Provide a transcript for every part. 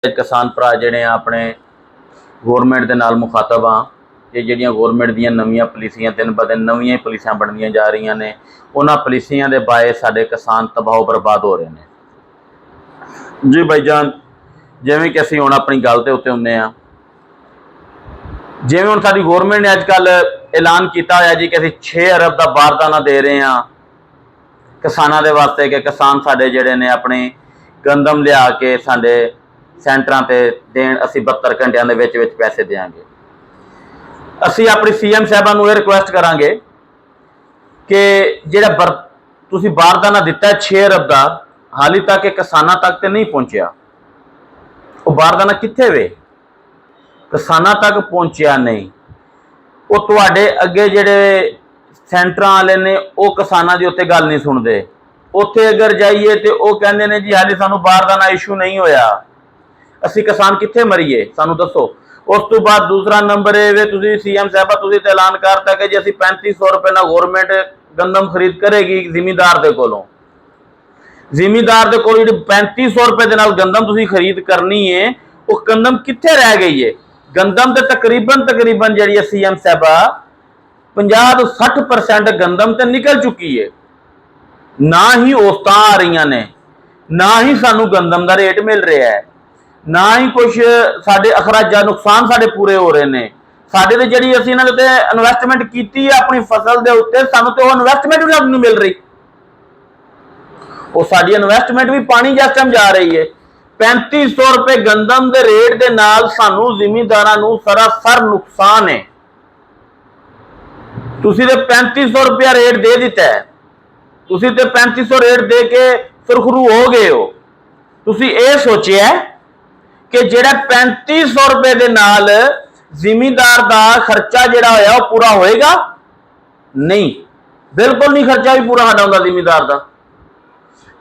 किसान भरा जिहड़े अपने गौरमेंट के नाल मुखातब हाँ कि जिहड़ियां गौरमेंट दीयां नवीं पॉलिसियां दिन ब दिन नवीं पॉलिसियां बनदियां जा रही ने, उन्हां पॉलिसियां दे बाए साडे किसान तबाह बर्बाद हो रहे हैं जी भाईजान। जिवें कि असीं हुण अपनी गल दे उत्ते हुंदे आ, जिवें हुण साडी गौरमेंट ने अजकल ऐलान किया होया जी कि असीं 6 अरब का बारदाना दे रहे हैं किसानां दे वास्ते कि किसान साडे जिहड़े ने अपनी गंदम लिया के साडे सेंटरां ते देण, असीं 72 घंटिਆਂ ਦੇ ਵਿੱਚ पैसे देंगे। असीं अपनी CM साहबां नूं ਇਹ रिक्वेस्ट करांगे कि जिहड़ा तुसीं बारदाना दिता है 6 अरब का, हाली तक किसानां तक तो नहीं पहुंचिया। वो बारदाना कित्थे वे? किसानां तक पहुंचिया नहीं। वो तुहाडे अगे जिहड़े सेंटरां वाले ने वो किसानां दी उत्ते गल नहीं सुणदे। उत्थे अगर जाइए तो वो कहंदे ने जी हाली सानूं बारदाना इशू नहीं होया, असीं किसान कित्थे मरीए, सानूं दसो। उस तो बाद दूसरा नंबर है तुसीं CM साहबा तुसीं ते ऐलान करता कि जी असीं 3500 रुपए नाल गौरमेंट गंदम खरीद करेगी जिमीदार दे कोलों। जिमीदार दे कोल जिहड़ी 3500 रुपए दे नाल गंदम तुसीं खरीद करनी है, वो गंदम कित्थे रह गई है? गंदम ते तकरीबन जिहड़ी CM साहबा 50 तो 60% गंदम ते निकल चुकी है। ना ही औसतां आ रही ने, ना ही सानू गंदम का रेट मिल रहा है, ना ही कुछ साडे अखराजा नुकसान साडे पूरे हो रहे हैं। साडे ते जिहड़ी असीं इन्हां दे इन्वेस्टमेंट कीती है अपनी फसल दे उत्ते, सानू ते वो इन्वेस्टमेंट भी नहीं मिल रही। वो साडी इन्वेस्टमेंट भी पानी जिस टाइम जा रही है। 3500 रुपए गंदम के रेट के नाल सानू जिमीदारां नू सरासर नुकसान है। तुसीं ते 3500 रुपया रेट दे दिता है, तुसीं ते 3500 रेट दे के सुरखरू हो गए हो। तुसीं ये सोचिया कि जिहड़ा 3500 रुपए दे नाल जिमीदार का खर्चा जिहड़ा होया वो पूरा होएगा? नहीं, बिल्कुल नहीं। खर्चा भी पूरा साडा हुंदा जिमीदार का।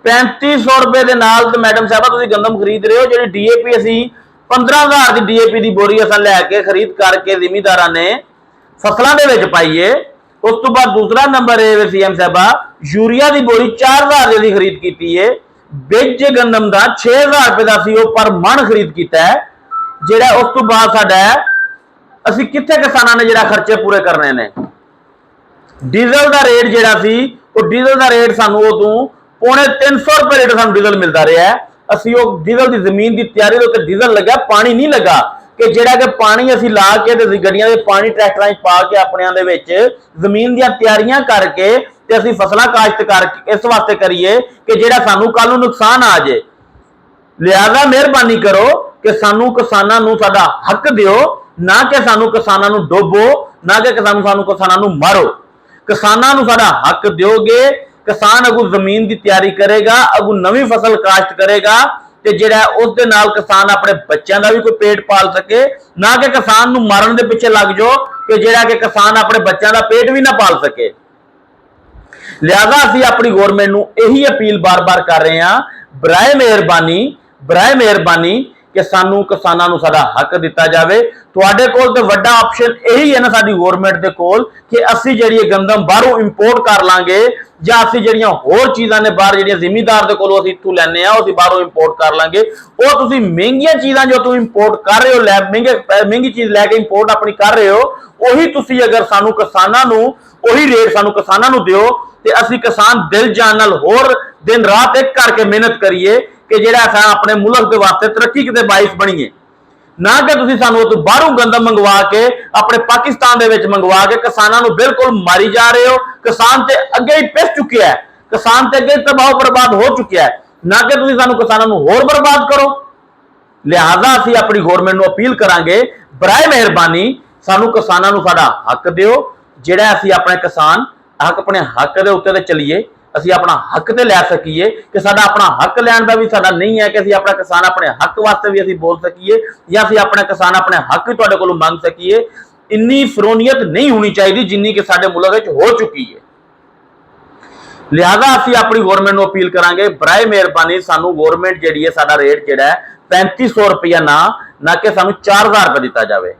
3500 रुपए दे नाल तो मैडम साहबा तुसीं गंदम खरीद रहे हो, जिहड़ी DAP असीं 15,000 की DAP की बोरी असां लैके खरीद करके जिमीदारां ने फसलों के विच पाईए। उस तो बाद दूसरा नंबर है CM साहबा यूरिया की बोरी 4000 की खरीद की है। बिज गंदम का 6000 रुपए का सी पर मन खरीद किया है। जिहड़ा उस तो बाद साडा असीं कित्थे किसानां ने जिहड़ा खर्चे पूरे करने ने। डीजल का रेट जिहड़ा सी, वो डीजल का रेट सानूं उदों 350 रुपए रेट सानूं डीजल मिलता रहा है। असीं वो डीजल की जमीन की तैयारी के उत्ते डीजल लगा, पानी नहीं लगा कि जिहड़ा कि पानी असीं ला के ते गड्डियां दे पानी ट्रैक्टरां पा के अपनिਆਂ ਦੇ ਵਿੱਚ ਜ਼ਮੀਨ ਦੀਆਂ ਤਿਆਰੀਆਂ करके ते असीं फसलां काश्त करके इस वास्ते करिए कि जिहड़ा सानूं कल नूं नुकसान आ जाए। लिहाजा मेहरबानी करो कि सानूं किसानां नूं साडा हक दिओ, ना कि सानूं किसानां नूं डोबो, ना कि सानूं किसानां नूं मारो। किसानां नूं साडा हक दिओगे, किसान अगू जमीन की तैयारी करेगा, अगू नवीं फसल काश्त करेगा ते जिहड़ा उस दे नाल किसान अपने बच्चों का भी कोई पेट पाल सके, ना कि किसान नूं मारन दे पिछे लग जाओ कि जिहड़ा कि किसान अपने बच्चों का पेट भी ना पाल सके। लिहाजा असीं अपनी गौरमेंट नूं यही अपील बार बार कर रहे हैं, बराए मेहरबानी कि सानू किसानां नूं साडा हक दिता जाए। तुहाडे कोल ते वड्डा ऑप्शन यही है ना साडी गौरमेंट दे कोल कि असीं जिहड़ी गंदम बाहरों इंपोर्ट कर लांगे, जां असीं जिहड़ियां होर चीज़ां ने बाहर जिहड़ियां जिमीदार दे कोलों असीं इत्थों लैने आ, असीं बाहरों इंपोर्ट कर लांगे। वो तुसीं महंगियां चीज़ां जो तुसीं इंपोर्ट कर रहे हो, महंगी चीज़ लैके इंपोर्ट अपनी कर रहे हो, उही तुसीं अगर सानू किसानां नूं उही रेट सानू किसानां नूं दिओ ते असीं किसान दिल जान नाल होर दिन रात एक करके मेहनत करिए कि जिहड़ा असां अपने मुल्क के वास्ते तरक्की के बाइस बणीए। ना कि तुसीं सानू तो बाहरों गंदम मंगवा के अपने पाकिस्तान दे विच मंगवा के किसानां नूं बिल्कुल मारी जा रहे हो। किसान ते अगे ही पिस चुकिया है, किसान ते अगे तबाह बर्बाद हो चुकिया है, ना कि तुसीं सानू किसानां नूं होर बर्बाद करो। लिहाजा असीं अपनी गौरमेंट नूं अपील करांगे, बराए मेहरबानी सानू किसानां नूं साडा हक दिओ। जिहड़ा असीं अपने किसान अपने हक दे उत्ते ते चलीए, असीं अपना हक ते लै सकीए कि साडा अपना हक लैण दा भी साडा नहीं है कि असीं अपना किसान अपने हक वास्ते भी असीं बोल सकीए, या असीं अपने किसान अपने हक भी तुहाडे कोलों मंग सकीए। इन्नी फरोनीयत नहीं होनी चाहिए जिन्नी कि साडे मुल्क विच हो चुकी है। लिहाजा असीं अपनी गौरमेंट नूं अपील करांगे, बराए मेहरबानी सानू गौरमेंट जिहड़ी है साडा रेट जिहड़ा है 3500 रुपया ना कि सानू 4000 रुपये दिता जाए,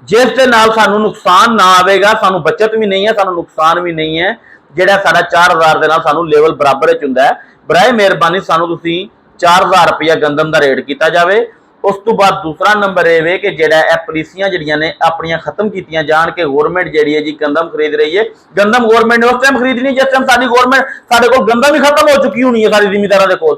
जिस दे नाल सानू नुकसान ना आवेगा। सानू बचत भी नहीं है, सानू नुकसान भी नहीं है। जिहड़ा साडा 4000 दे नाल सानू लेवल बराबर च हुंदा है। बराए मेहरबानी सानू तुसीं 4000 रुपया गंदम का रेट किया जाए ਉਸ ਤੋਂ ਬਾਅਦ दूसरा नंबर ਇਹ ਵੇ ਕਿ ਜਿਹੜਾ ਇਹ ਪਾਲਿਸੀਆਂ ਜਿਹੜੀਆਂ ਨੇ ਆਪਣੀਆਂ ਖਤਮ ਕੀਤੀਆਂ ਜਾਣ ਕਿ ਗਵਰਨमेंट ਜਿਹੜੀ ਹੈ ਜੀ ਗੰਦਮ ਖਰੀਦ ਰਹੀ ਹੈ। ਗੰਦਮ ਗਵਰਨमेंट ਨੇ ਉਸ ਟਾਈਮ ਖਰੀਦਣੀ ਜਿਸ ਟਾਈਮ ਸਾਡੀ ਗਵਰਨमेंट ਸਾਡੇ ਕੋਲ ਗੰਦਮ ਹੀ ਖਤਮ ਹੋ ਚੁੱਕੀ ਹੋਣੀ ਹੈ ਸਾਡੀ ਜ਼ਿਮੀਂਦਾਰਾਂ ਦੇ ਕੋਲ।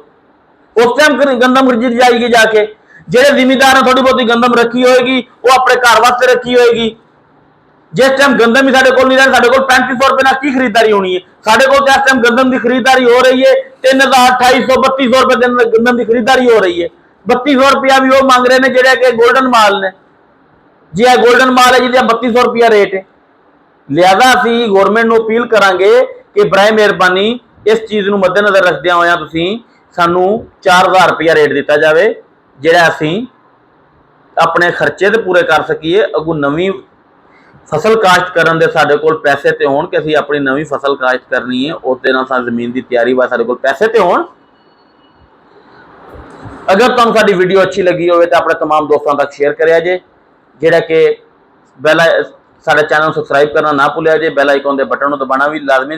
ਉਸ ਟਾਈਮ ਗੰਦਮ ਖਰੀਦੀ ਜਾਏਗੀ ਜਾ ਕੇ। ਜਿਹੜੇ ਜ਼ਿਮੀਂਦਾਰ ਨੇ ਥੋੜੀ ਬਹੁਤੀ ਗੰਦਮ ਰੱਖੀ ਹੋਏਗੀ ਉਹ ਆਪਣੇ ਘਰ ਵਾਸਤੇ ਰੱਖੀ ਹੋਏਗੀ। जिस टाइम गंदम ही साढ़े को नहीं रहा, साढ़े को 3500 रुपए की खरीदारी होनी है। साढ़े को इस टाइम गंदम की खरीदारी हो रही है 3000 2800 3200 रुपए गंदम की खरीदारी हो रही है। 3200 रुपया भी वो मांग रहे हैं जेडे के गोल्डन माल ने जी, है गोल्डन माल है जी 3200 रुपया रेट है। लिहाजा असी गवर्नमेंट को अपील करांगे कि बराए मेहरबानी इस चीज़ को मद्देनजर रखदे होया तुसीं सानू 4000 रुपया रेट दिता जाए जिहड़ा असी अपने खर्चे ते पूरे कर सकीए। अगों नवीं फसल काश्त करन दे साडे कोल पैसे ते होण कि असीं अपनी नवीं फसल काश्त करनी है, उस दे नाल साडी ज़मीन की तैयारी वा साडे कोल पैसे ते होण। अगर तुहानूं साडी वीडियो अच्छी लगी होवे तो अपने तमाम दोस्तों तक शेयर करिया जे, जिहड़ा कि साडे चैनल सबसक्राइब करना ना भुलिया जे, बैल आइकन दे बटन नूं दबाना भी लाजमी